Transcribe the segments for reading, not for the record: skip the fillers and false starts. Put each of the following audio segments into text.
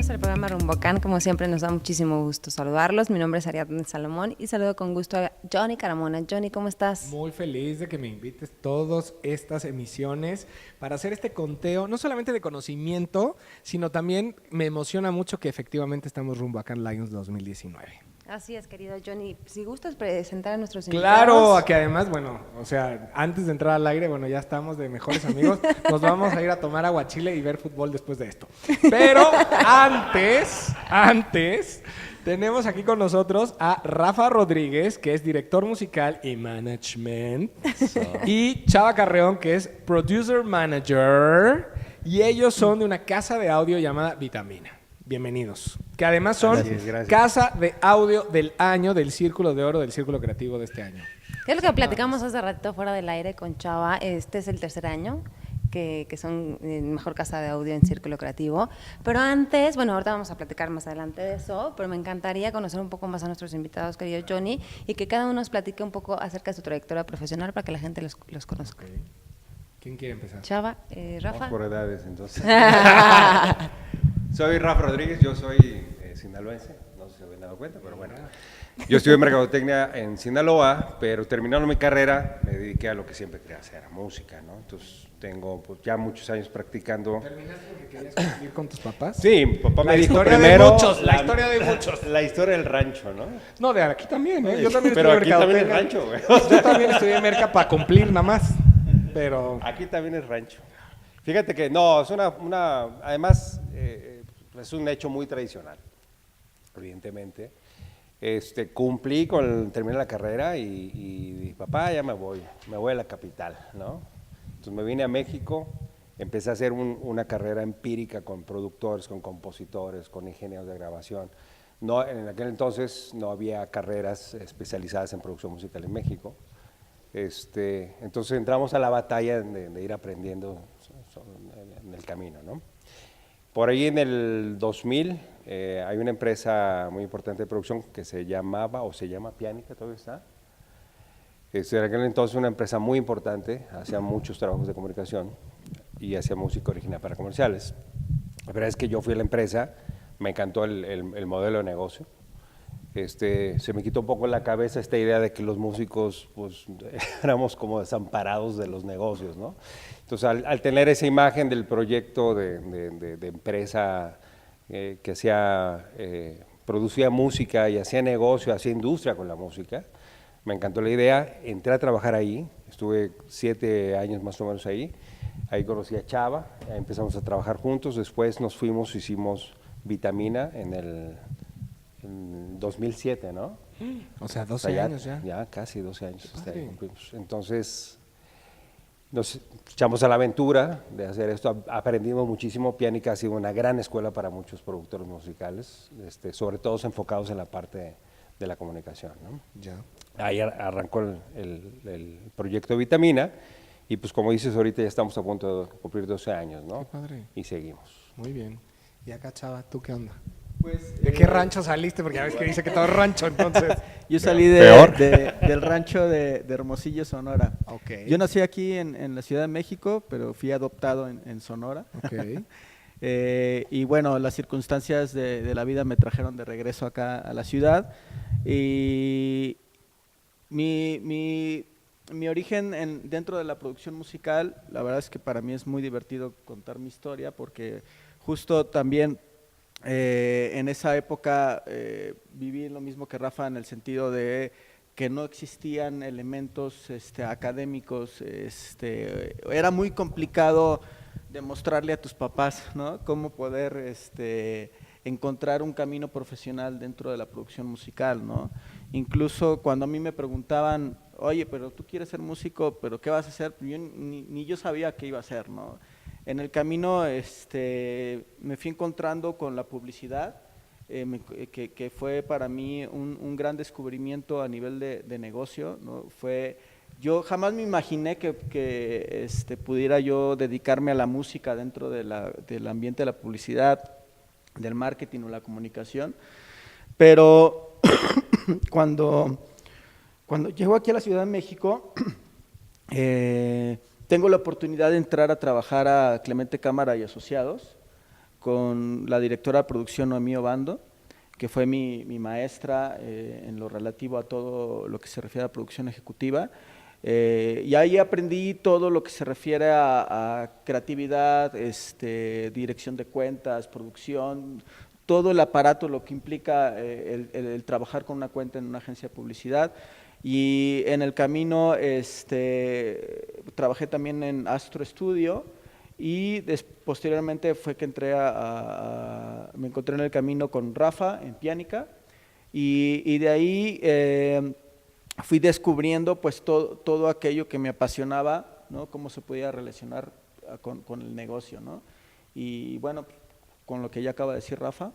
bienvenidos al programa Rumbocán. Como siempre nos da muchísimo gusto saludarlos. Mi nombre es Ariadne Salomón y saludo con gusto a Johnny Carmona. Johnny, ¿cómo estás? Muy feliz de que me invites todas estas emisiones para hacer este conteo, no solamente de conocimiento, sino también me emociona mucho que efectivamente estamos Rumbocán Lions 2019. Así es, querido Johnny. Si gustas presentar a nuestros invitados. Claro, que además, bueno, o sea, antes de entrar al aire, bueno, ya estamos de mejores amigos, nos vamos a ir a tomar aguachile y ver fútbol después de esto. Pero antes, tenemos aquí con nosotros a Rafa Rodríguez, que es director musical y management, y Chava Carreón, que es producer manager, y ellos son de una casa de audio llamada Vitamina. Bienvenidos. Que además son gracias. Casa de Audio del Año del Círculo de Oro del Círculo Creativo de este año. Es lo que platicamos hace ratito fuera del aire con Chava. Este es el tercer año que son mejor casa de audio en Círculo Creativo. Pero antes, bueno, ahorita vamos a platicar más adelante de eso, pero me encantaría conocer un poco más a nuestros invitados, querido Johnny, y que cada uno nos platique un poco acerca de su trayectoria profesional para que la gente los conozca. Okay. ¿Quién quiere empezar? Chava, Rafa. Vamos por edades, entonces. Soy Rafa Rodríguez, yo soy sinaloense, no sé si se habían dado cuenta, pero bueno. Yo estudié mercadotecnia en Sinaloa, pero terminando mi carrera me dediqué a lo que siempre quería hacer, a música, ¿no? Entonces tengo pues, ya muchos años practicando. ¿Terminaste porque querías convivir con tus papás? Sí, mi papá me dijo historia de primero... muchos, la historia de muchos. La historia del rancho, ¿no? No, de aquí también, ¿eh? Yo también Pero estudié aquí también es mercadotecnia. rancho, güey. Yo también estudié merca para cumplir nada más, pero... Aquí también es rancho. Fíjate que no, es además es un hecho muy tradicional, evidentemente. Cumplí terminé la carrera y dije, papá, ya me voy a la capital, ¿no? Entonces me vine a México, empecé a hacer una carrera empírica con productores, con compositores, con ingenieros de grabación. No, en aquel entonces no había carreras especializadas en producción musical en México. Entonces entramos a la batalla de ir aprendiendo en el camino, ¿no? Por ahí en el 2000 hay una empresa muy importante de producción que se llamaba o se llama Pianica, todavía está. En aquel entonces una empresa muy importante, hacía muchos trabajos de comunicación y hacía música original para comerciales. La verdad es que yo fui a la empresa, me encantó el modelo de negocio. Se me quitó un poco en la cabeza esta idea de que los músicos pues, éramos como desamparados de los negocios, ¿no? Entonces, al tener esa imagen del proyecto de empresa que producía música y hacía negocio, hacía industria con la música, me encantó la idea, entré a trabajar ahí, estuve 7 años más o menos ahí conocí a Chava, empezamos a trabajar juntos, después nos fuimos, hicimos Vitamina en 2007, ¿no? O sea, 12 años ya. Ya, casi 12 años. Entonces, nos echamos a la aventura de hacer esto. Aprendimos muchísimo. Pianica ha sido una gran escuela para muchos productores musicales, sobre todo enfocados en la parte de la comunicación, ¿no? Ya. Ahí arrancó el proyecto Vitamina y pues como dices ahorita ya estamos a punto de cumplir 12 años, ¿no? Qué padre. Y seguimos. Muy bien. Y acá, Chava, ¿tú qué onda? Pues, ¿De qué rancho saliste? Porque ya ves que dice que todo es rancho, entonces. yo salí del rancho de Hermosillo, Sonora. Ok. Yo nací aquí en la Ciudad de México, pero fui adoptado en Sonora. Ok. Y bueno, las circunstancias de la vida me trajeron de regreso acá a la ciudad. Y mi origen dentro de la producción musical, la verdad es que para mí es muy divertido contar mi historia, porque justo también en esa época viví lo mismo que Rafa en el sentido de que no existían elementos académicos, era muy complicado demostrarle a tus papás, ¿no? Cómo poder encontrar un camino profesional dentro de la producción musical, ¿no? Incluso cuando a mí me preguntaban, oye, pero tú quieres ser músico, pero ¿qué vas a hacer? Yo, ni yo sabía qué iba a hacer, ¿no? En el camino me fui encontrando con la publicidad, que fue para mí un gran descubrimiento a nivel de negocio, ¿no? Yo jamás me imaginé que pudiera yo dedicarme a la música dentro del ambiente de la publicidad, del marketing o la comunicación, pero cuando llego aquí a la Ciudad de México, tengo la oportunidad de entrar a trabajar a Clemente Cámara y Asociados con la directora de producción Noemí Obando, que fue mi maestra en lo relativo a todo lo que se refiere a producción ejecutiva. Y ahí aprendí todo lo que se refiere a creatividad, dirección de cuentas, producción, todo el aparato, lo que implica el trabajar con una cuenta en una agencia de publicidad. Y en el camino trabajé también en Astro Studio y posteriormente fue que me encontré en el camino con Rafa en Pianica y de ahí fui descubriendo pues todo aquello que me apasionaba, ¿no? Cómo se podía relacionar con el negocio, ¿no? Y bueno, con lo que ya acaba de decir Rafa,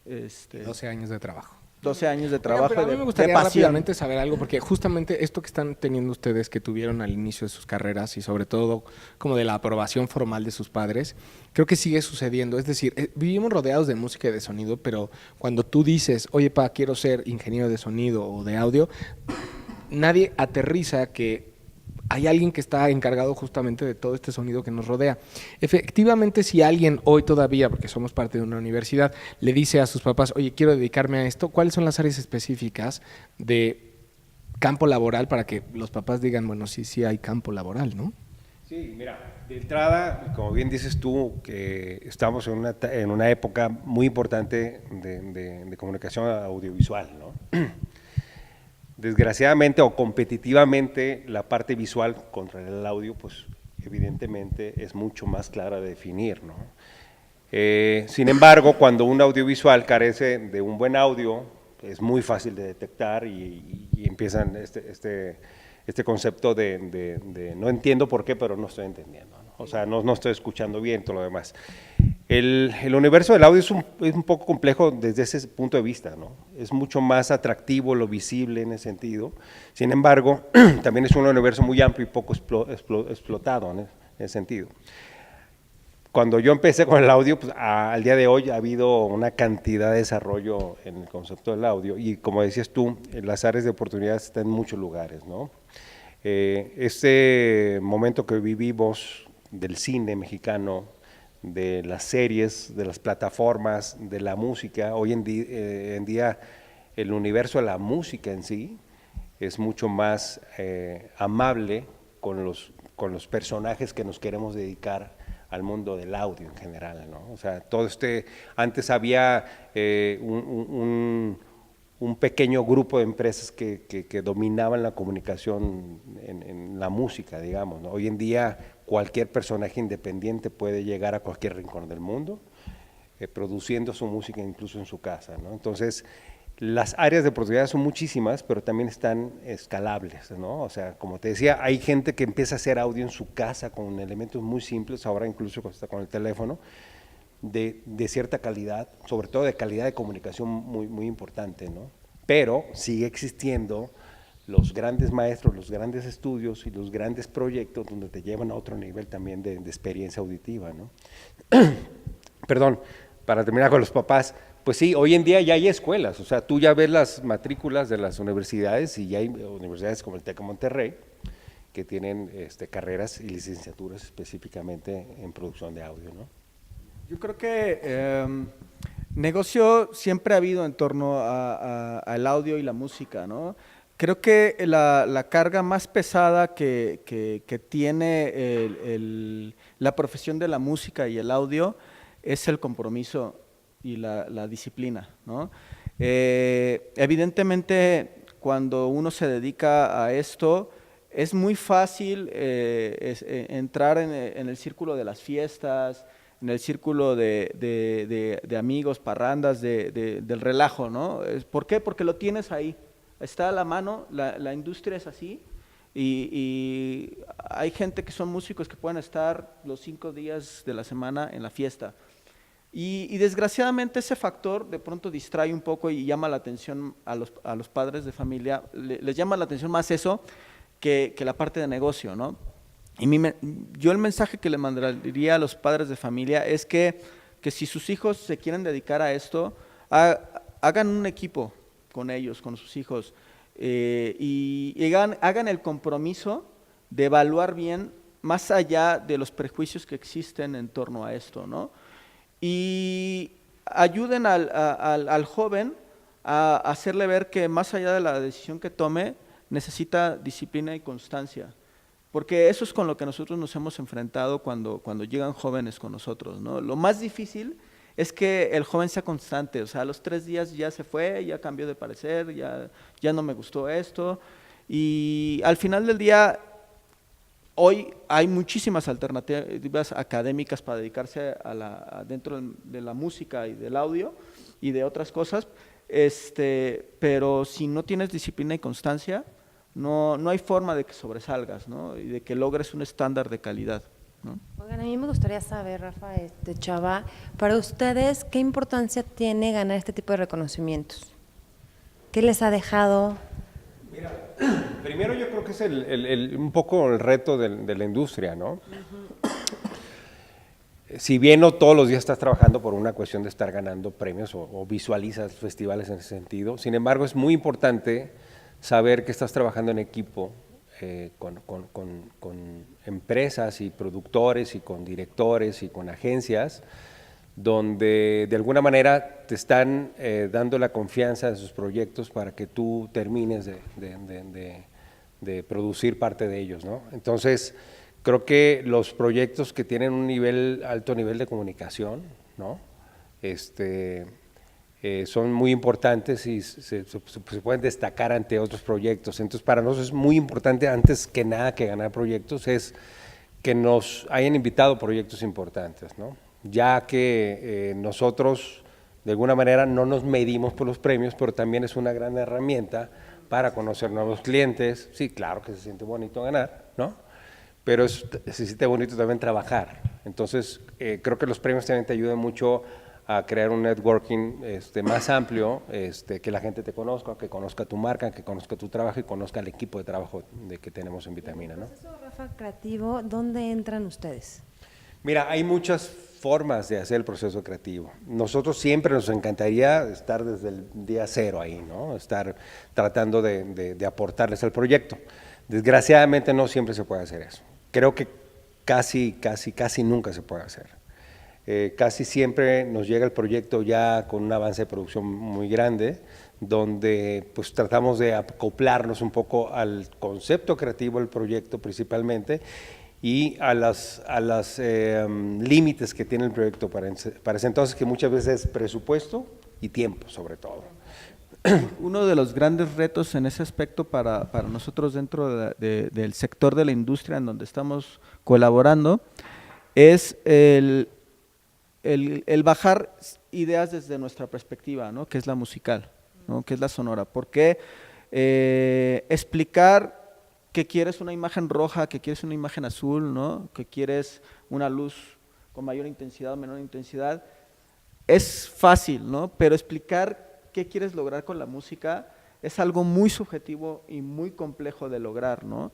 12 años de trabajo. 12 años de Oigan, trabajo, pero a mí de me gustaría pasión. rápidamente saber algo, porque justamente esto que están teniendo ustedes, que tuvieron al inicio de sus carreras y sobre todo como de la aprobación formal de sus padres, creo que sigue sucediendo. Es decir, vivimos rodeados de música y de sonido, pero cuando tú dices, oye, quiero ser ingeniero de sonido o de audio, nadie aterriza que hay alguien que está encargado justamente de todo este sonido que nos rodea. Efectivamente, si alguien hoy todavía, porque somos parte de una universidad, le dice a sus papás, oye, quiero dedicarme a esto, ¿cuáles son las áreas específicas de campo laboral para que los papás digan, bueno, sí hay campo laboral, ¿no? Sí, mira, de entrada, como bien dices tú, que estamos en una época muy importante de comunicación audiovisual, ¿no? Desgraciadamente o competitivamente, la parte visual contra el audio, pues evidentemente es mucho más clara de definir, ¿no? Sin embargo, cuando un audiovisual carece de un buen audio, es muy fácil de detectar y empiezan este concepto de no entiendo por qué, pero no estoy entendiendo, ¿no? O sea, no estoy escuchando bien todo lo demás. El universo del audio es un poco complejo desde ese punto de vista, ¿no? Es mucho más atractivo lo visible en ese sentido. Sin embargo, también es un universo muy amplio y poco explotado en ese sentido. Cuando yo empecé con el audio, pues, al día de hoy ha habido una cantidad de desarrollo en el concepto del audio y como decías tú, las áreas de oportunidad están en muchos lugares, ¿no? Este momento que vivimos del cine mexicano, de las series, de las plataformas, de la música, hoy en día el universo de la música en sí es mucho más amable con los personajes que nos queremos dedicar al mundo del audio en general, ¿no? O sea, antes había un pequeño grupo de empresas que dominaban la comunicación en la música, digamos, ¿no? Hoy en día cualquier personaje independiente puede llegar a cualquier rincón del mundo, produciendo su música incluso en su casa, ¿no? Entonces, las áreas de oportunidad son muchísimas, pero también están escalables, ¿no? O sea, como te decía, hay gente que empieza a hacer audio en su casa con elementos muy simples, ahora incluso hasta con el teléfono, de cierta calidad, sobre todo de calidad de comunicación muy, muy importante, ¿no? Pero sigue existiendo los grandes maestros, los grandes estudios y los grandes proyectos donde te llevan a otro nivel también de experiencia auditiva, ¿no? Perdón, para terminar con los papás, pues sí, hoy en día ya hay escuelas, o sea, tú ya ves las matrículas de las universidades y ya hay universidades como el TEC de Monterrey que tienen carreras y licenciaturas específicamente en producción de audio, ¿no? Yo creo que negocio siempre ha habido en torno al audio y la música, ¿no? Creo que la carga más pesada que tiene la profesión de la música y el audio es el compromiso y la disciplina, ¿no? Evidentemente, cuando uno se dedica a esto, es muy fácil entrar en el círculo de las fiestas, en el círculo de amigos, parrandas, del relajo, ¿no? ¿Por qué? Porque lo tienes ahí, está a la mano, la industria es así, y hay gente que son músicos que pueden estar los 5 días de la semana en la fiesta. Y desgraciadamente ese factor de pronto distrae un poco y llama la atención a los padres de familia, les llama la atención más eso que la parte de negocio, ¿no? Y yo el mensaje que le mandaría a los padres de familia es que si sus hijos se quieren dedicar a esto, hagan un equipo con ellos, con sus hijos, y hagan el compromiso de evaluar bien más allá de los prejuicios que existen en torno a esto, ¿no? y ayuden al joven a hacerle ver que más allá de la decisión que tome, necesita disciplina y constancia. Porque eso es con lo que nosotros nos hemos enfrentado cuando llegan jóvenes con nosotros, ¿no? Lo más difícil es que el joven sea constante, o sea, a los 3 días ya se fue, ya cambió de parecer, ya no me gustó esto, y al final del día, hoy hay muchísimas alternativas académicas para dedicarse dentro de la música y del audio y de otras cosas, pero si no tienes disciplina y constancia, no hay forma de que sobresalgas, ¿no? Y de que logres un estándar de calidad, ¿no? Oigan, a mí me gustaría saber, Rafa, Chava, para ustedes, ¿qué importancia tiene ganar este tipo de reconocimientos? ¿Qué les ha dejado? Mira, primero yo creo que es un poco el reto de la industria, ¿no? Si bien no todos los días estás trabajando por una cuestión de estar ganando premios o visualizas festivales en ese sentido, sin embargo es muy importante saber que estás trabajando en equipo con empresas y productores y con directores y con agencias donde de alguna manera te están dando la confianza de sus proyectos para que tú termines de producir parte de ellos, ¿no? Entonces, creo que los proyectos que tienen un alto nivel de comunicación, ¿no? Son muy importantes y se pueden destacar ante otros proyectos. Entonces, para nosotros es muy importante, antes que nada que ganar proyectos, es que nos hayan invitado proyectos importantes, ¿no? Ya que nosotros, de alguna manera, no nos medimos por los premios, pero también es una gran herramienta para conocer nuevos clientes. Sí, claro que se siente bonito ganar, ¿no? Pero se siente bonito también trabajar. Entonces, creo que los premios también te ayudan mucho a crear un networking más amplio, que la gente te conozca, que conozca tu marca, que conozca tu trabajo y conozca el equipo de trabajo que tenemos en Vitamina, ¿no? En el proceso, Rafa, creativo, ¿dónde entran ustedes? Mira, hay muchas formas de hacer el proceso creativo. Nosotros siempre nos encantaría estar desde el día cero ahí, ¿no? Estar tratando de aportarles al proyecto. Desgraciadamente no siempre se puede hacer eso. Creo que casi nunca se puede hacer. Casi siempre nos llega el proyecto ya con un avance de producción muy grande, donde pues tratamos de acoplarnos un poco al concepto creativo del proyecto principalmente y a los límites que tiene el proyecto para ese entonces, que muchas veces es presupuesto y tiempo sobre todo. Uno de los grandes retos en ese aspecto para nosotros dentro del sector de la industria en donde estamos colaborando es el bajar ideas desde nuestra perspectiva, ¿no? Que es la musical, ¿no? Que es la sonora. Porque explicar que quieres una imagen roja, que quieres una imagen azul, ¿no? Que quieres una luz con mayor intensidad o menor intensidad, es fácil, ¿no? Pero explicar qué quieres lograr con la música es algo muy subjetivo y muy complejo de lograr, ¿no?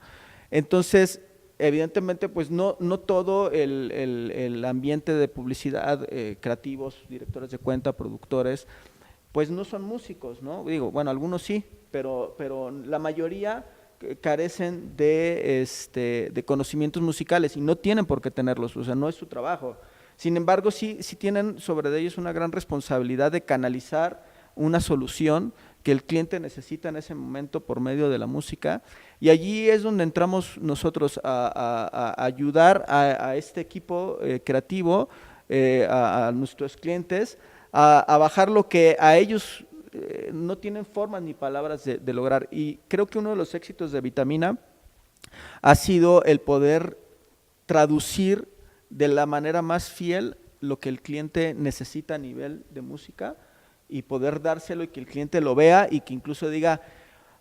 Entonces, evidentemente, pues no todo el ambiente de publicidad, creativos, directores de cuenta, productores, pues no son músicos, ¿no? Digo, bueno, algunos sí, pero la mayoría carecen de conocimientos musicales y no tienen por qué tenerlos, o sea, no es su trabajo. Sin embargo, sí tienen sobre ellos una gran responsabilidad de canalizar una solución que el cliente necesita en ese momento por medio de la música, y allí es donde entramos nosotros a ayudar a este equipo creativo, a nuestros clientes, a bajar lo que a ellos no tienen formas ni palabras de lograr. Y creo que uno de los éxitos de Vitamina ha sido el poder traducir de la manera más fiel lo que el cliente necesita a nivel de música y poder dárselo y que el cliente lo vea y que incluso diga,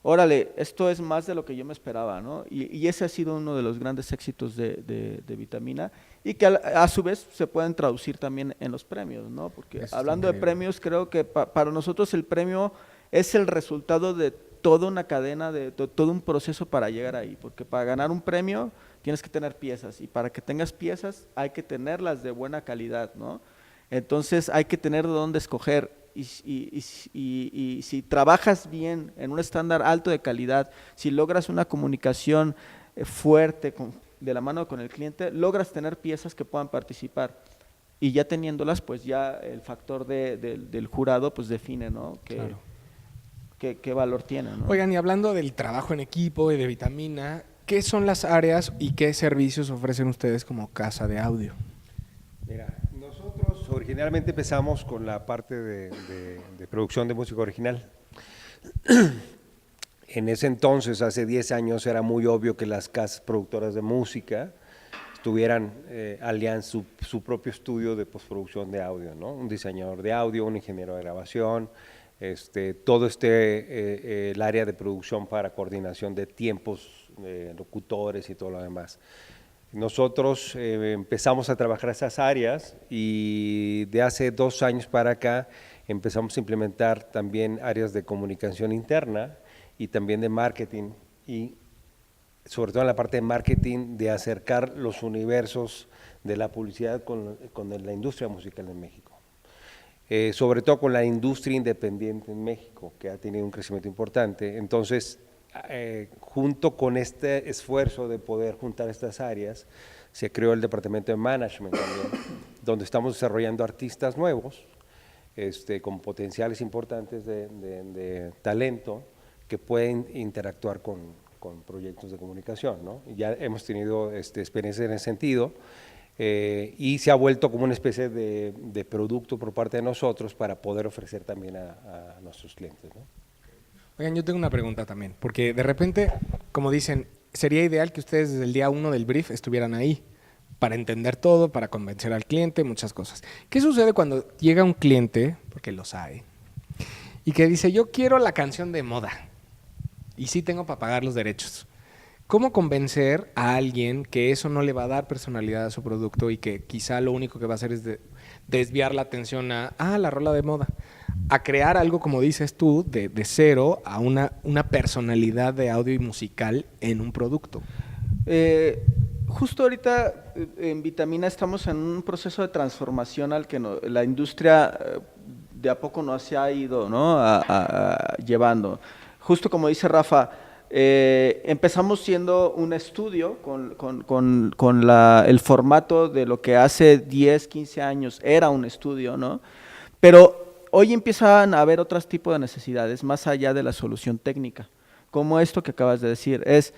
órale, esto es más de lo que yo me esperaba, ¿no? Y ese ha sido uno de los grandes éxitos de Vitamina, y que a su vez se pueden traducir también en los premios, ¿no? Porque Eso hablando de premios, creo que para nosotros el premio es el resultado de toda una cadena, de todo un proceso para llegar ahí, porque para ganar un premio tienes que tener piezas, y para que tengas piezas hay que tenerlas de buena calidad, ¿no? Entonces hay que tener de dónde escoger. Y si trabajas bien en un estándar alto de calidad, si logras una comunicación fuerte de la mano con el cliente, logras tener piezas que puedan participar. y ya teniéndolas, pues ya el factor del jurado pues define, ¿no? Claro. Qué valor tiene, ¿no? Oigan, y hablando del trabajo en equipo y de Vitamina, ¿qué son las áreas y qué servicios ofrecen ustedes como casa de audio? Mira, nosotros originalmente empezamos con la parte de producción de música original. En ese entonces, hace 10 años, era muy obvio que las casas productoras de música tuvieran su propio estudio de postproducción de audio, ¿no? Un diseñador de audio, un ingeniero de grabación, todo el área de producción para coordinación de tiempos, locutores y todo lo demás. Nosotros empezamos a trabajar esas áreas y de hace 2 años para acá empezamos a implementar también áreas de comunicación interna y también de marketing y sobre todo en la parte de marketing de acercar los universos de la publicidad con la industria musical en México. Sobre todo con la industria independiente en México, que ha tenido un crecimiento importante. Entonces, junto con este esfuerzo de poder juntar estas áreas, se creó el departamento de management también, donde estamos desarrollando artistas nuevos, con potenciales importantes de talento, que pueden interactuar con proyectos de comunicación, ¿no? Ya hemos tenido experiencia en ese sentido. Y se ha vuelto como una especie de producto por parte de nosotros para poder ofrecer también a nuestros clientes, ¿no? Oigan, yo tengo una pregunta también, porque de repente, como dicen, sería ideal que ustedes desde el día 1 del brief estuvieran ahí para entender todo, para convencer al cliente, muchas cosas. ¿Qué sucede cuando llega un cliente, porque los hay, y que dice, yo quiero la canción de moda y sí tengo para pagar los derechos? ¿Cómo convencer a alguien que eso no le va a dar personalidad a su producto y que quizá lo único que va a hacer es desviar la atención a la rola de moda? A crear algo, como dices tú, de cero a una personalidad de audio y musical en un producto. Justo ahorita en Vitamina estamos en un proceso de transformación al que la industria de a poco nos se ha ido, ¿no? Llevando. Justo como dice Rafa, empezamos siendo un estudio con el formato de lo que hace 10, 15 años era un estudio, ¿no? Pero hoy empiezan a haber otros tipos de necesidades más allá de la solución técnica, como esto que acabas de decir, es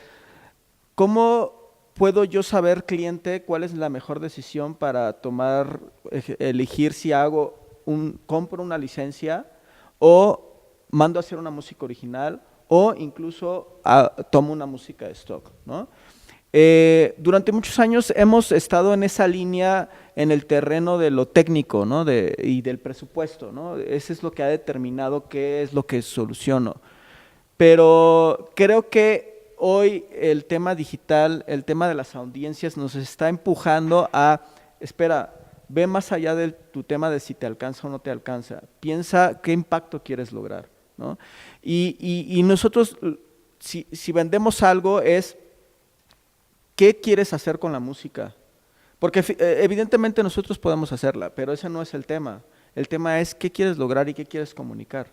¿cómo puedo yo saber, cliente, cuál es la mejor decisión para elegir si compro una licencia o mando a hacer una música original o incluso tomo una música de stock, ¿no? Durante muchos años hemos estado en esa línea en el terreno de lo técnico, ¿no? Y del presupuesto, ¿no? Ese es lo que ha determinado qué es lo que soluciono. Pero creo que hoy el tema digital, el tema de las audiencias nos está empujando espera, ve más allá de tu tema de si te alcanza o no te alcanza. Piensa qué impacto quieres lograr, ¿no? Y nosotros, si vendemos algo, es ¿qué quieres hacer con la música? Porque evidentemente nosotros podemos hacerla, pero ese no es el tema. El tema es qué quieres lograr y qué quieres comunicar.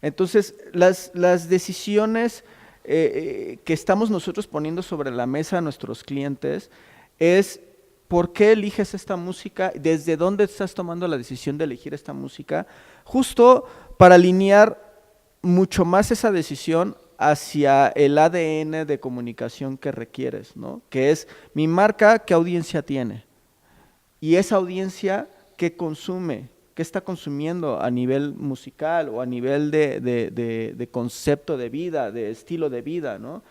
Entonces, las decisiones que estamos nosotros poniendo sobre la mesa a nuestros clientes es ¿por qué eliges esta música? ¿Desde dónde estás tomando la decisión de elegir esta música? Justo para alinear mucho más esa decisión hacia el ADN de comunicación que requieres, ¿no? Que es mi marca, ¿qué audiencia tiene? Y esa audiencia, ¿qué consume? ¿Qué está consumiendo a nivel musical o a nivel de concepto de vida, de estilo de vida, ¿no?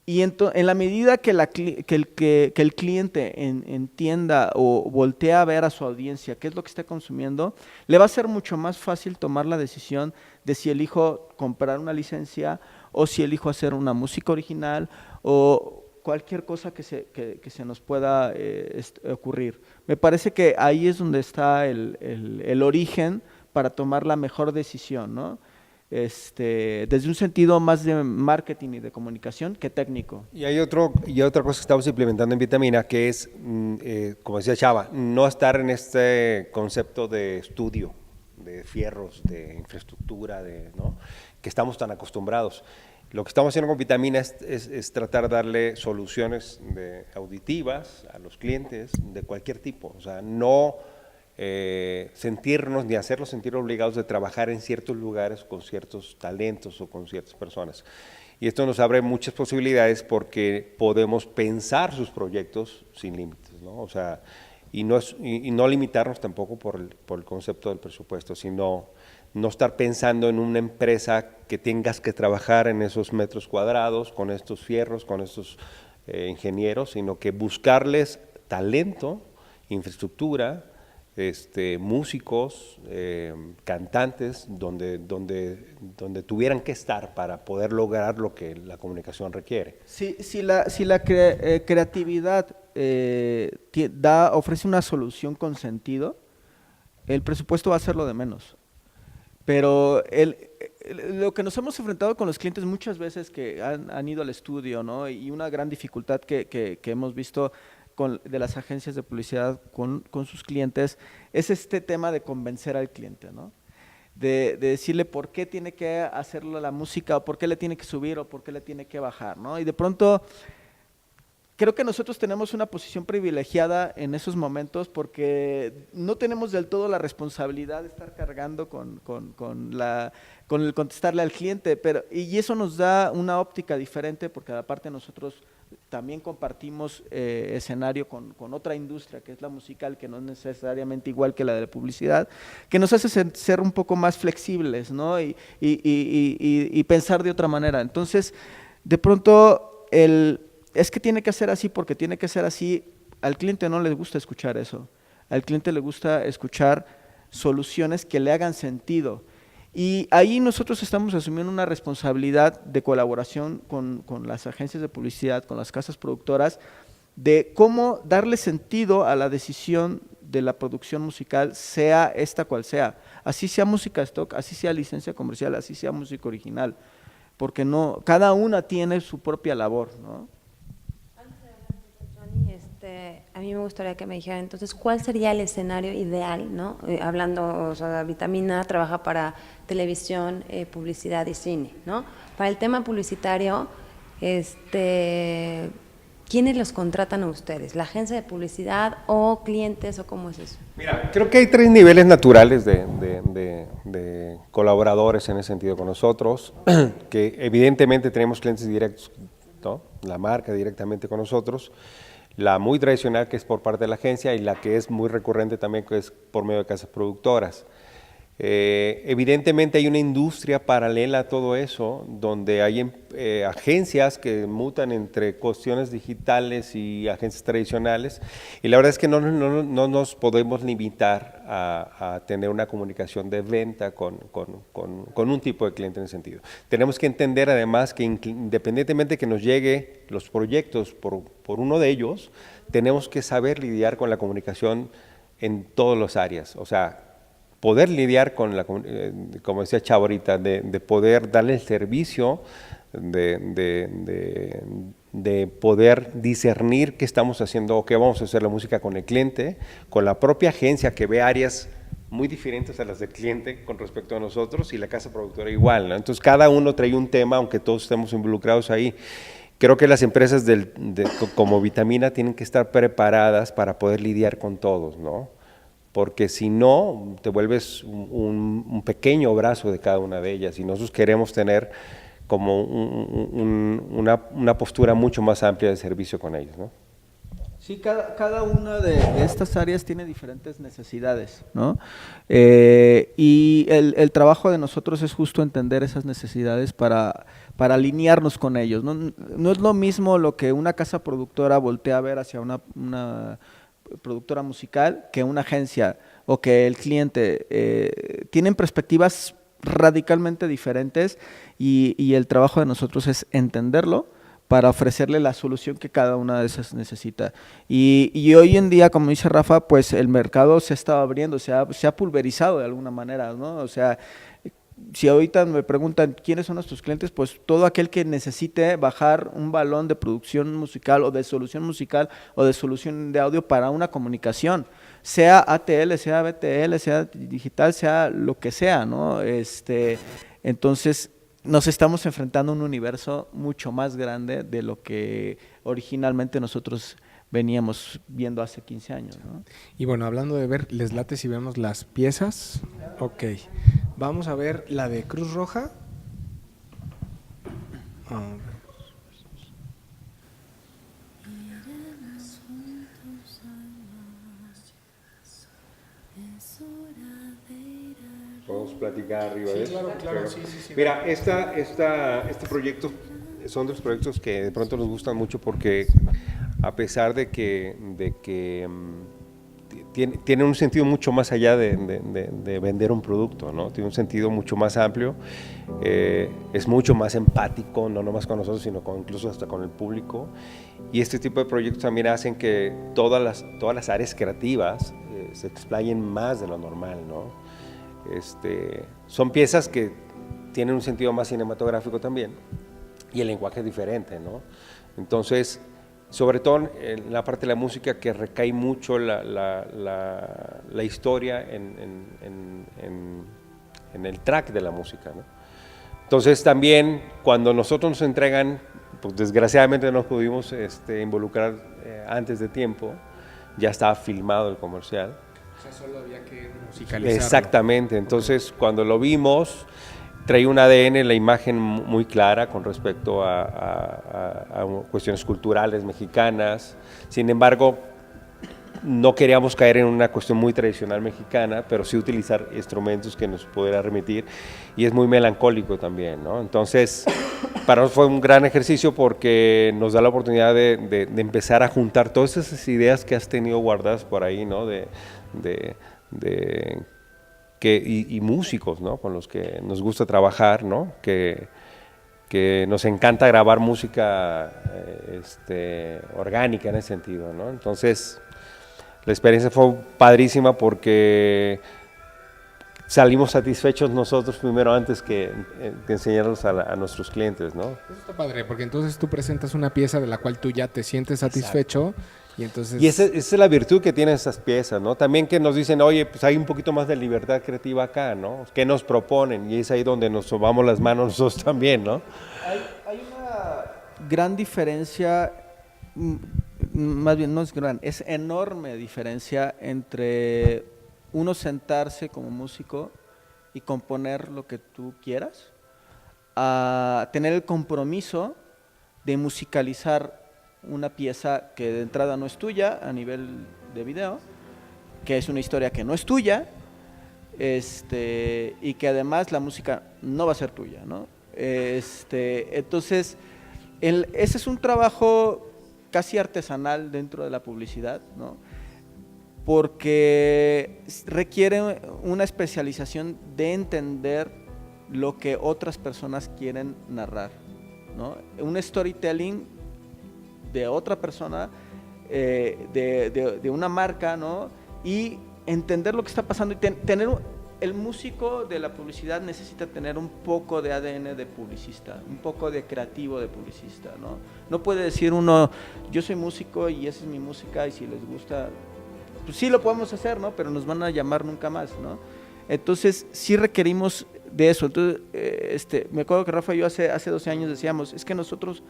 Y en la medida que el cliente entienda o voltee a ver a su audiencia qué es lo que está consumiendo, le va a ser mucho más fácil tomar la decisión de si elijo comprar una licencia o si elijo hacer una música original o cualquier cosa que se nos pueda ocurrir. Me parece que ahí es donde está el origen para tomar la mejor decisión, ¿no? Desde un sentido más de marketing y de comunicación que técnico. Y hay otra cosa que estamos implementando en Vitamina, que es, como decía Chava, no estar en este concepto de estudio, de fierros, de infraestructura, ¿no? Que estamos tan acostumbrados. Lo que estamos haciendo con Vitamina es tratar de darle soluciones auditivas a los clientes de cualquier tipo. O sea, no sentirnos ni hacerlos sentir obligados de trabajar en ciertos lugares con ciertos talentos o con ciertas personas. Y esto nos abre muchas posibilidades porque podemos pensar sus proyectos sin límites, ¿no? O sea, y no limitarnos tampoco por el concepto del presupuesto, sino no estar pensando en una empresa que tengas que trabajar en esos metros cuadrados, con estos fierros, con estos ingenieros, sino que buscarles talento, infraestructura, músicos, cantantes, donde tuvieran que estar para poder lograr lo que la comunicación requiere. Si la creatividad ofrece una solución con sentido, el presupuesto va a ser lo de menos. Pero lo que nos hemos enfrentado con los clientes muchas veces que han ido al estudio, ¿no? Y una gran dificultad que hemos visto de las agencias de publicidad con sus clientes es este tema de convencer al cliente, ¿no? De decirle por qué tiene que hacerlo la música, o por qué le tiene que subir, o por qué le tiene que bajar, ¿no? Y de pronto creo que nosotros tenemos una posición privilegiada en esos momentos porque no tenemos del todo la responsabilidad de estar cargando con el contestarle al cliente, y eso nos da una óptica diferente porque aparte nosotros también compartimos escenario con otra industria que es la musical, que no es necesariamente igual que la de la publicidad, que nos hace ser un poco más flexibles, ¿no? y pensar de otra manera. Entonces, de pronto, es que tiene que ser así porque tiene que ser así. Al cliente no le gusta escuchar eso. Al cliente le gusta escuchar soluciones que le hagan sentido. Y ahí nosotros estamos asumiendo una responsabilidad de colaboración con las agencias de publicidad, con las casas productoras, de cómo darle sentido a la decisión de la producción musical, sea esta cual sea. Así sea música stock, así sea licencia comercial, así sea música original. Porque cada una tiene su propia labor, ¿no? A mí me gustaría que me dijeran, entonces, ¿cuál sería el escenario ideal, ¿no? Hablando, o sea, Vitamina trabaja para televisión, publicidad y cine, ¿no? Para el tema publicitario, ¿quiénes los contratan a ustedes? ¿La agencia de publicidad o clientes o cómo es eso? Mira, creo que hay 3 niveles naturales de colaboradores en ese sentido con nosotros, que evidentemente tenemos clientes directos, ¿no? La marca directamente con nosotros. La muy tradicional, que es por parte de la agencia, y la que es muy recurrente también, que es por medio de casas productoras. Evidentemente hay una industria paralela a todo eso, donde hay agencias que mutan entre cuestiones digitales y agencias tradicionales, y la verdad es que no nos podemos limitar a tener una comunicación de venta con un tipo de cliente en ese sentido. Tenemos que entender además que independientemente que nos llegue los proyectos por uno de ellos, tenemos que saber lidiar con la comunicación en todas las áreas, o sea, poder lidiar con como decía Chavo ahorita, de poder darle el servicio, de poder discernir qué estamos haciendo o qué vamos a hacer la música con el cliente, con la propia agencia que ve áreas muy diferentes a las del cliente con respecto a nosotros, y la casa productora igual, ¿no? Entonces cada uno trae un tema, aunque todos estemos involucrados ahí. Creo que las empresas como Vitamina tienen que estar preparadas para poder lidiar con todos, ¿no? Porque si no, te vuelves un pequeño brazo de cada una de ellas, y nosotros queremos tener como una postura mucho más amplia de servicio con ellos, ¿no? Sí, cada una de estas áreas tiene diferentes necesidades, ¿no? Y el trabajo de nosotros es justo entender esas necesidades para alinearnos con ellos, ¿no? No es lo mismo lo que una casa productora voltea a ver hacia una productora musical que una agencia o que el cliente. Tienen perspectivas radicalmente diferentes, y el trabajo de nosotros es entenderlo para ofrecerle la solución que cada una de esas necesita. Y hoy en día, como dice Rafa, pues el mercado se está abriendo, se ha pulverizado de alguna manera, ¿no? O sea, si ahorita me preguntan quiénes son nuestros clientes, pues todo aquel que necesite bajar un balón de producción musical o de solución musical o de solución de audio para una comunicación, sea ATL, sea BTL, sea digital, sea lo que sea, ¿no? Entonces nos estamos enfrentando a un universo mucho más grande de lo que originalmente nosotros veníamos viendo hace 15 años, ¿no? Y bueno, hablando de ver, ¿les late si vemos las piezas? Ok. Vamos a ver la de Cruz Roja. A ver. Podemos platicar arriba de eso. Claro, sí. Mira, este proyecto son de los proyectos que de pronto nos gustan mucho porque a pesar de que tiene un sentido mucho más allá de vender un producto, ¿no? Tiene un sentido mucho más amplio, es mucho más empático, no nomás con nosotros, sino incluso hasta con el público. Y este tipo de proyectos también hacen que todas las áreas creativas se explayen más de lo normal, ¿no? Son piezas que tienen un sentido más cinematográfico también y el lenguaje es diferente, ¿no? Entonces, sobre todo en la parte de la música que recae mucho la historia en el track de la música, ¿no? Entonces también cuando nosotros nos entregan, pues desgraciadamente no nos pudimos involucrar antes de tiempo, ya estaba filmado el comercial. O sea, solo había que musicalizarlo. Exactamente, entonces cuando lo vimos traía un ADN, la imagen muy clara con respecto a cuestiones culturales mexicanas. Sin embargo, no queríamos caer en una cuestión muy tradicional mexicana, pero sí utilizar instrumentos que nos pudiera remitir, y es muy melancólico también, ¿no? Entonces, para nosotros fue un gran ejercicio porque nos da la oportunidad de empezar a juntar todas esas ideas que has tenido guardadas por ahí, ¿no? Y músicos, ¿no? Con los que nos gusta trabajar, ¿no? Que nos encanta grabar música orgánica en ese sentido, ¿no? Entonces, la experiencia fue padrísima porque salimos satisfechos nosotros primero antes que enseñarlos a nuestros clientes, ¿no? Eso está padre, porque entonces tú presentas una pieza de la cual tú ya te sientes satisfecho. Exacto. Y entonces... Y esa es la virtud que tienen esas piezas, ¿no? También que nos dicen, oye, pues hay un poquito más de libertad creativa acá, ¿no? ¿Qué nos proponen? Y es ahí donde nos sobamos las manos nosotros también, ¿no? Hay una gran diferencia, más bien no es gran, es enorme diferencia entre uno sentarse como músico y componer lo que tú quieras, a tener el compromiso de musicalizar una pieza que de entrada no es tuya a nivel de video, que es una historia que no es tuya, y que además la música no va a ser tuya, ¿no? Entonces, ese es un trabajo casi artesanal dentro de la publicidad, ¿no? Porque requiere una especialización de entender lo que otras personas quieren narrar, ¿no? Un storytelling de otra persona, de una marca, ¿no? Y entender lo que está pasando y el músico de la publicidad necesita tener un poco de ADN de publicista, un poco de creativo de publicista, ¿no? No puede decir uno, yo soy músico y esa es mi música y si les gusta, pues sí lo podemos hacer, ¿no? Pero nos van a llamar nunca más, ¿no? Entonces sí requerimos de eso. Entonces, me acuerdo que Rafa y yo hace 12 años decíamos, es que nosotros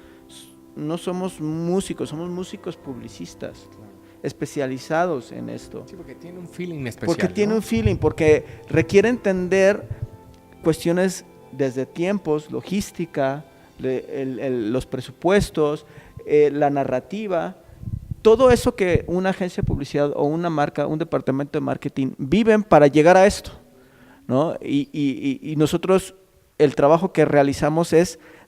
no somos músicos, somos músicos publicistas, especializados en esto. Sí, porque tiene un feeling especial. Porque tiene un feeling, porque requiere entender cuestiones desde tiempos, logística, los presupuestos, la narrativa, todo eso que una agencia de publicidad o una marca, un departamento de marketing viven para llegar a esto, ¿no? Y nosotros, el trabajo que realizamos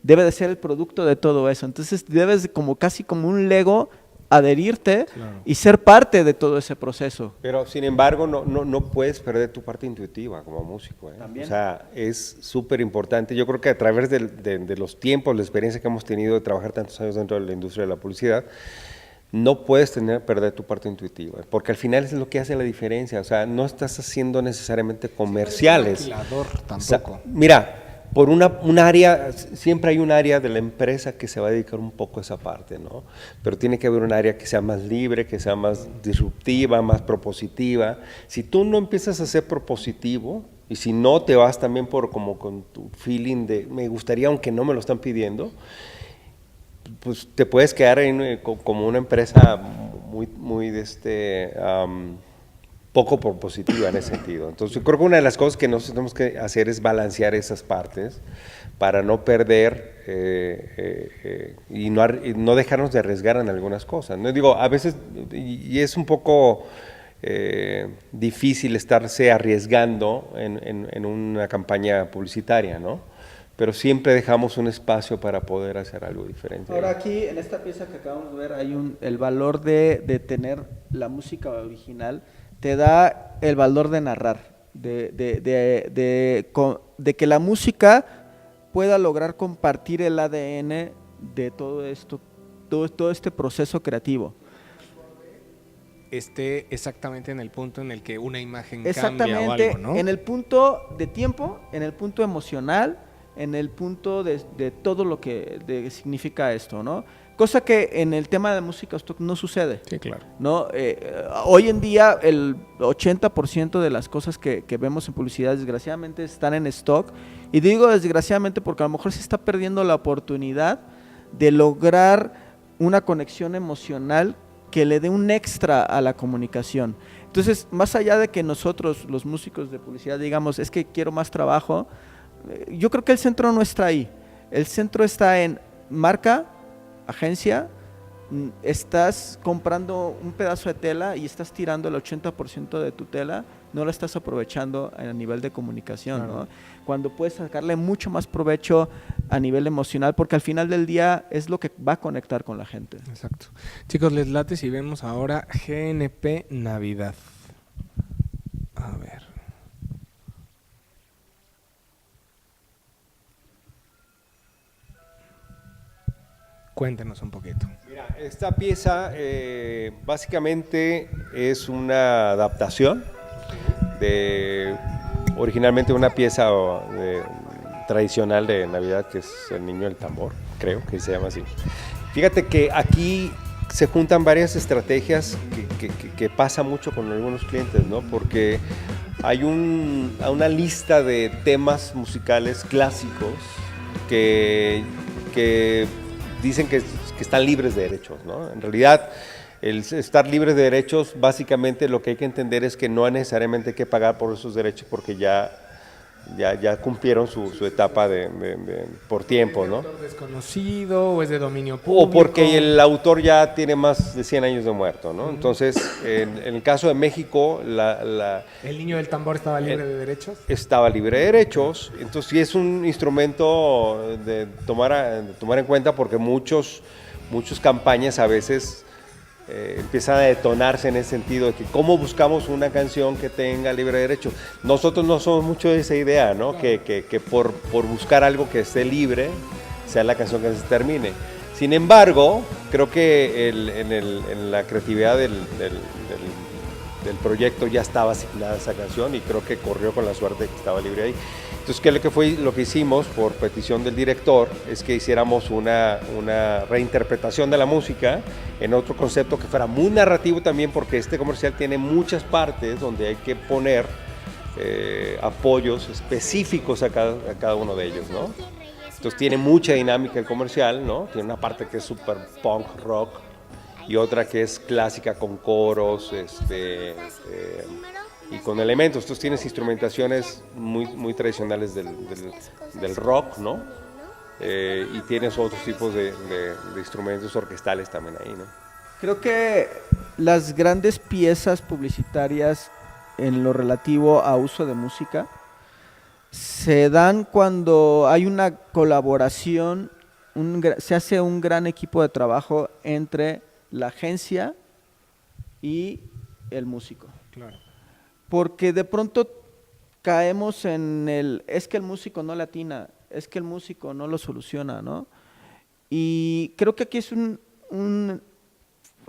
debe de ser el producto de todo eso. Entonces debes casi como un Lego adherirte, claro, y ser parte de todo ese proceso. Pero sin embargo no puedes perder tu parte intuitiva como músico, ¿eh? También. O sea, es súper importante. Yo creo que a través de los tiempos, la experiencia que hemos tenido de trabajar tantos años dentro de la industria de la publicidad, no puedes perder tu parte intuitiva, porque al final es lo que hace la diferencia. O sea, no estás haciendo necesariamente comerciales. Sí, tampoco. O sea, mira, por un área, siempre hay un área de la empresa que se va a dedicar un poco a esa parte, ¿no? Pero tiene que haber un área que sea más libre, que sea más disruptiva, más propositiva. Si tú no empiezas a ser propositivo, y si no te vas también como con tu feeling de me gustaría aunque no me lo están pidiendo, pues te puedes quedar como una empresa muy poco propositiva en ese sentido. Entonces, yo creo que una de las cosas que nosotros tenemos que hacer es balancear esas partes para no perder y no dejarnos de arriesgar en algunas cosas. No digo, a veces, y es un poco difícil estarse arriesgando en una campaña publicitaria, ¿no? Pero siempre dejamos un espacio para poder hacer algo diferente. Ahora aquí, en esta pieza que acabamos de ver, hay el valor de tener la música original, te da el valor de narrar, de que la música pueda lograr compartir el ADN de todo esto, todo este proceso creativo. Esté exactamente en el punto en el que una imagen Exactamente, cambia o algo, ¿no? en el punto de tiempo, en el punto emocional, en el punto de todo lo que significa esto, ¿no? Cosa que en el tema de música stock no sucede. Sí, claro. ¿No? Hoy en día el 80% de las cosas que vemos en publicidad desgraciadamente están en stock, y digo desgraciadamente porque a lo mejor se está perdiendo la oportunidad de lograr una conexión emocional que le dé un extra a la comunicación. Entonces, más allá de que nosotros, los músicos de publicidad, digamos, es que quiero más trabajo, yo creo que el centro no está ahí. El centro está en marca, agencia, estás comprando un pedazo de tela y estás tirando el 80% de tu tela, no lo estás aprovechando a nivel de comunicación, claro, ¿no? Cuando puedes sacarle mucho más provecho a nivel emocional, porque al final del día es lo que va a conectar con la gente. Exacto. Chicos, les late si vemos ahora GNP Navidad. A ver. Cuéntenos un poquito. Mira, esta pieza básicamente es una adaptación de originalmente una pieza tradicional de Navidad, que es El Niño del Tambor, creo que se llama así. Fíjate que aquí se juntan varias estrategias que pasa mucho con algunos clientes, ¿no? Porque hay una lista de temas musicales clásicos que dicen que están libres de derechos, ¿no? En realidad, el estar libres de derechos, básicamente lo que hay que entender es que no necesariamente hay que pagar por esos derechos porque ya cumplieron su etapa por tiempo, ¿no? ¿Es desconocido o es de dominio público? O porque el autor ya tiene más de 100 años de muerto, ¿no? Entonces, en el caso de México, ¿El Niño del Tambor estaba libre de derechos? Estaba libre de derechos, entonces sí es un instrumento de tomar en cuenta porque muchas campañas a veces empiezan a detonarse en ese sentido de que cómo buscamos una canción que tenga libre derecho. Nosotros no somos mucho de esa idea, ¿no? Claro. Que por buscar algo que esté libre sea la canción que se termine. Sin embargo, creo que en la creatividad del proyecto ya estaba asignada esa canción y creo que corrió con la suerte de que estaba libre ahí. Entonces, lo que hicimos por petición del director es que hiciéramos una reinterpretación de la música en otro concepto que fuera muy narrativo también, porque este comercial tiene muchas partes donde hay que poner apoyos específicos a cada uno de ellos, ¿no? Entonces tiene mucha dinámica el comercial, ¿no? Tiene una parte que es super punk rock y otra que es clásica con coros, y con elementos. Entonces tienes instrumentaciones muy tradicionales del rock, ¿no? Y tienes otros tipos de instrumentos orquestales también ahí, ¿no? Creo que las grandes piezas publicitarias en lo relativo a uso de música se dan cuando hay una colaboración, se hace un gran equipo de trabajo entre la agencia y el músico. Claro. Porque de pronto caemos en es que el músico no le atina, es que el músico no lo soluciona, ¿no? Y creo que aquí es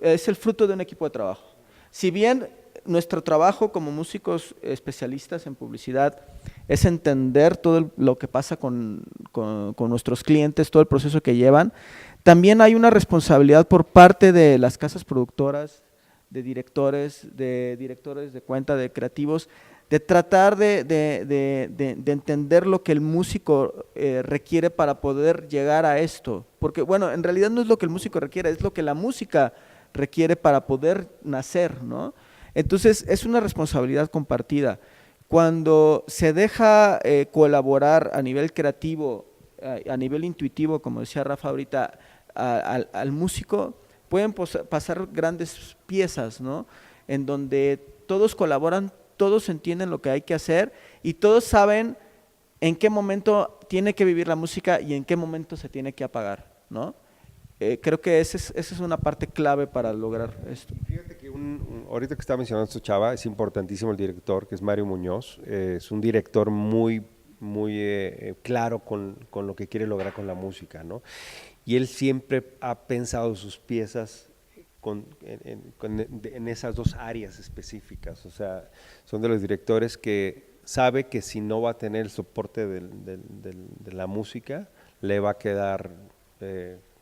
es el fruto de un equipo de trabajo. Si bien nuestro trabajo como músicos especialistas en publicidad es entender todo lo que pasa con nuestros clientes, todo el proceso que llevan, también hay una responsabilidad por parte de las casas productoras, de directores de cuenta, de creativos, de tratar de entender lo que el músico requiere para poder llegar a esto. Porque, bueno, en realidad no es lo que el músico requiere, es lo que la música requiere para poder nacer, ¿no? Entonces, es una responsabilidad compartida. Cuando se deja colaborar a nivel creativo, a nivel intuitivo, como decía Rafa ahorita, al músico, pueden pasar grandes piezas, ¿no? En donde todos colaboran, todos entienden lo que hay que hacer y todos saben en qué momento tiene que vivir la música y en qué momento se tiene que apagar, ¿no? Creo que esa es una parte clave para lograr esto. Fíjate que ahorita que estaba mencionando esto, Chava, es importantísimo el director, que es Mario Muñoz. Es un director muy claro con lo que quiere lograr con la música, ¿no? Y él siempre ha pensado sus piezas en esas dos áreas específicas. O sea, son de los directores que sabe que si no va a tener el soporte de la música, le va a quedar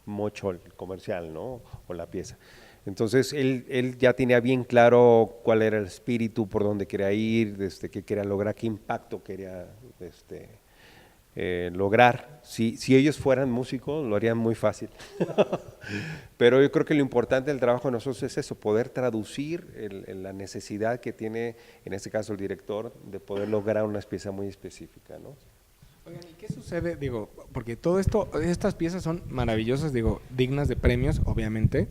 mocho el comercial, ¿no? O la pieza. Entonces, él ya tenía bien claro cuál era el espíritu, por dónde quería ir, qué quería lograr, qué impacto quería lograr. Si ellos fueran músicos, lo harían muy fácil. Pero yo creo que lo importante del trabajo de nosotros es eso, poder traducir la necesidad que tiene, en este caso el director, de poder lograr una pieza muy específica, ¿no? Oigan, ¿y qué sucede? Digo, porque todo esto, estas piezas son maravillosas, digo, dignas de premios, obviamente.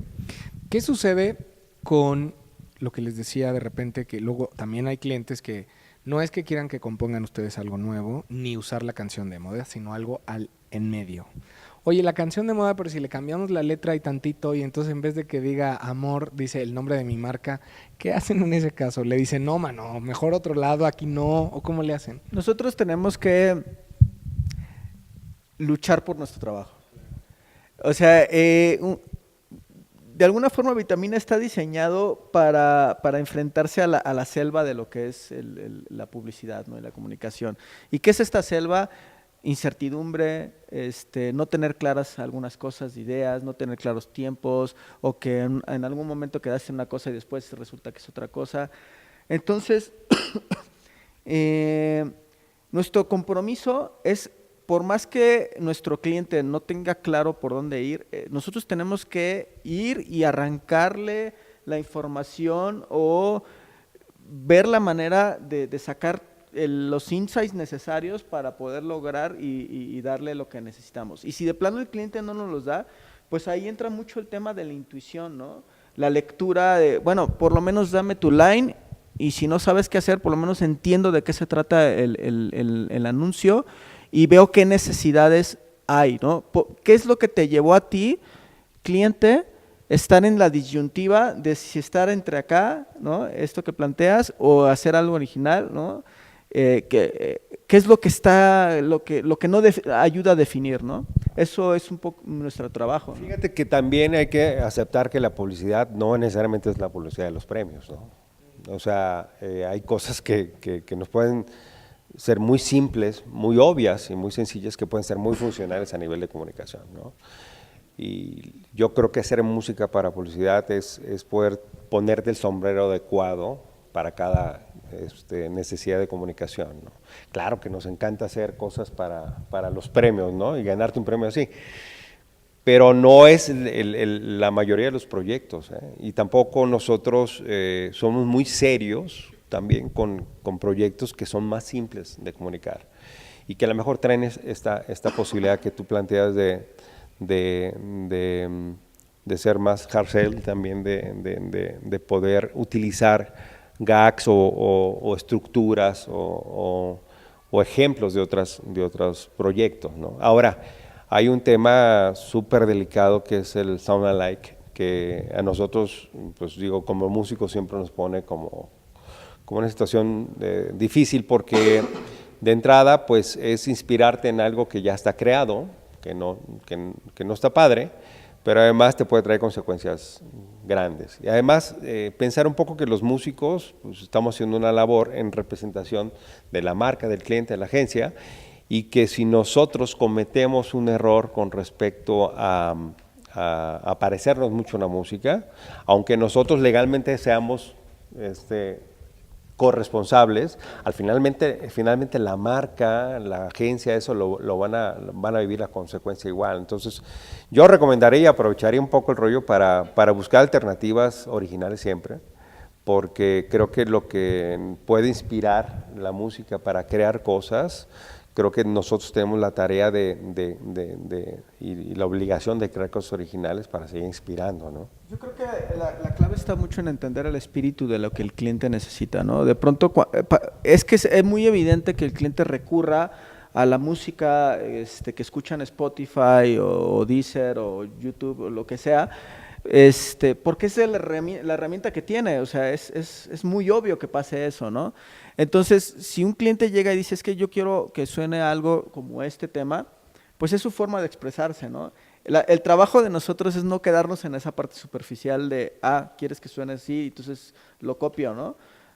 ¿Qué sucede con lo que les decía de repente, que luego también hay clientes que no es que quieran que compongan ustedes algo nuevo, ni usar la canción de moda, sino algo en medio? Oye, la canción de moda, pero si le cambiamos la letra y tantito, y entonces en vez de que diga amor, dice el nombre de mi marca, ¿qué hacen en ese caso? ¿Le dicen, no, mano, mejor otro lado, aquí no? ¿O cómo le hacen? Nosotros tenemos que luchar por nuestro trabajo. O sea, de alguna forma Vitamina está diseñado para enfrentarse a la selva de lo que es la publicidad, ¿no? Y la comunicación. ¿Y qué es esta selva? Incertidumbre, no tener claras algunas cosas, ideas, no tener claros tiempos, o que en algún momento quedaste en una cosa y después resulta que es otra cosa. Entonces, nuestro compromiso es, por más que nuestro cliente no tenga claro por dónde ir, nosotros tenemos que ir y arrancarle la información o ver la manera de sacar los insights necesarios para poder lograr y darle lo que necesitamos. Y si de plano el cliente no nos los da, pues ahí entra mucho el tema de la intuición, ¿no? La lectura de, bueno, por lo menos dame tu line, y si no sabes qué hacer, por lo menos entiendo de qué se trata el anuncio y veo qué necesidades hay, ¿no? ¿Qué es lo que te llevó a ti, cliente, estar en la disyuntiva de si estar entre acá, ¿no? Esto que planteas, o hacer algo original, ¿no? ¿Qué es lo que está, lo que no ayuda a definir, ¿no? Eso es un poco nuestro trabajo, ¿no? Fíjate que también hay que aceptar que la publicidad no necesariamente es la publicidad de los premios, ¿no? O sea, hay cosas que nos pueden ser muy simples, muy obvias y muy sencillas, que pueden ser muy funcionales a nivel de comunicación, ¿no? Y yo creo que hacer música para publicidad es poder ponerte el sombrero adecuado para cada necesidad de comunicación, ¿no? Claro que nos encanta hacer cosas para los premios, ¿no? Y ganarte un premio así, pero no es la mayoría de los proyectos, ¿eh? Y tampoco nosotros somos muy serios también con proyectos que son más simples de comunicar y que a lo mejor traen esta posibilidad que tú planteas de ser más hard sell, también de poder utilizar gags o estructuras o ejemplos de otros proyectos, ¿no? Ahora, hay un tema súper delicado que es el sound alike, que a nosotros, pues digo, como músicos siempre nos pone como una situación difícil, porque de entrada pues es inspirarte en algo que ya está creado, que no está padre, pero además te puede traer consecuencias grandes. Y además pensar un poco que los músicos pues, estamos haciendo una labor en representación de la marca, del cliente, de la agencia, y que si nosotros cometemos un error con respecto a parecernos mucho a la música, aunque nosotros legalmente seamos corresponsables, finalmente la marca, la agencia, eso van a vivir la consecuencia igual. Entonces, yo recomendaría y aprovecharía un poco el rollo para buscar alternativas originales siempre, porque creo que lo que puede inspirar la música para crear cosas, creo que nosotros tenemos la tarea y la obligación de crear cosas originales para seguir inspirando, ¿no? Yo creo que la clave está mucho en entender el espíritu de lo que el cliente necesita, ¿no? De pronto, es que es muy evidente que el cliente recurra a la música que escucha en Spotify o Deezer o YouTube o lo que sea, porque es la herramienta que tiene, o sea, es muy obvio que pase eso, ¿no? Entonces, si un cliente llega y dice, es que yo quiero que suene algo como este tema, pues es su forma de expresarse, ¿no? El trabajo de nosotros es no quedarnos en esa parte superficial de, quieres que suene así, entonces lo copio, ¿no?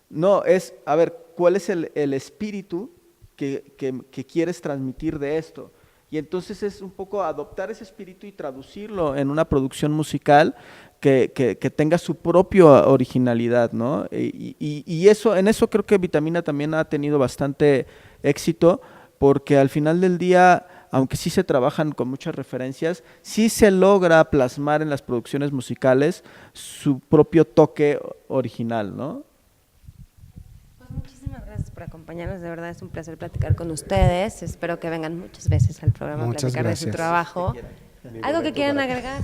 No, es, a ver, ¿cuál es el espíritu que quieres transmitir de esto? Y entonces es un poco adoptar ese espíritu y traducirlo en una producción musical que tenga su propia originalidad, ¿no? Y en eso creo que Vitamina también ha tenido bastante éxito, porque al final del día, aunque sí se trabajan con muchas referencias, sí se logra plasmar en las producciones musicales su propio toque original, ¿no? Pues muchísimas gracias por acompañarnos, de verdad es un placer platicar con ustedes. Espero que vengan muchas veces al programa a Muchas platicar de gracias. su trabajo. ¿Algo que quieran agregar?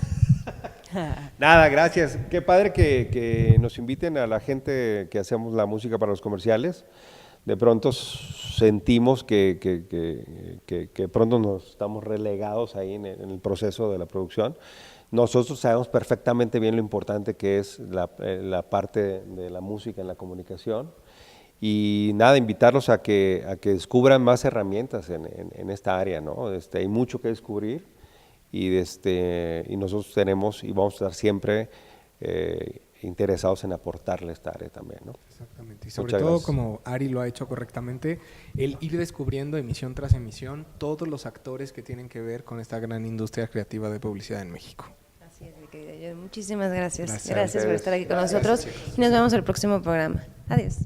Nada, gracias. Qué padre que nos inviten a la gente que hacemos la música para los comerciales. De pronto sentimos que pronto nos estamos relegados ahí en el proceso de la producción. Nosotros sabemos perfectamente bien lo importante que es la parte de la música en la comunicación. Y nada, invitarlos a que descubran más herramientas en esta área, ¿no? Hay mucho que descubrir y nosotros tenemos y vamos a estar siempre interesados en aportarle esta área también, ¿no? Exactamente. Y sobre Muchas todo, gracias. como Ari lo ha hecho correctamente, el ir descubriendo emisión tras emisión todos los actores que tienen que ver con esta gran industria creativa de publicidad en México. Así es, mi querida. Muchísimas gracias. Gracias a Gracias por ustedes. estar aquí con nosotros. Y nos vemos el próximo programa. Adiós.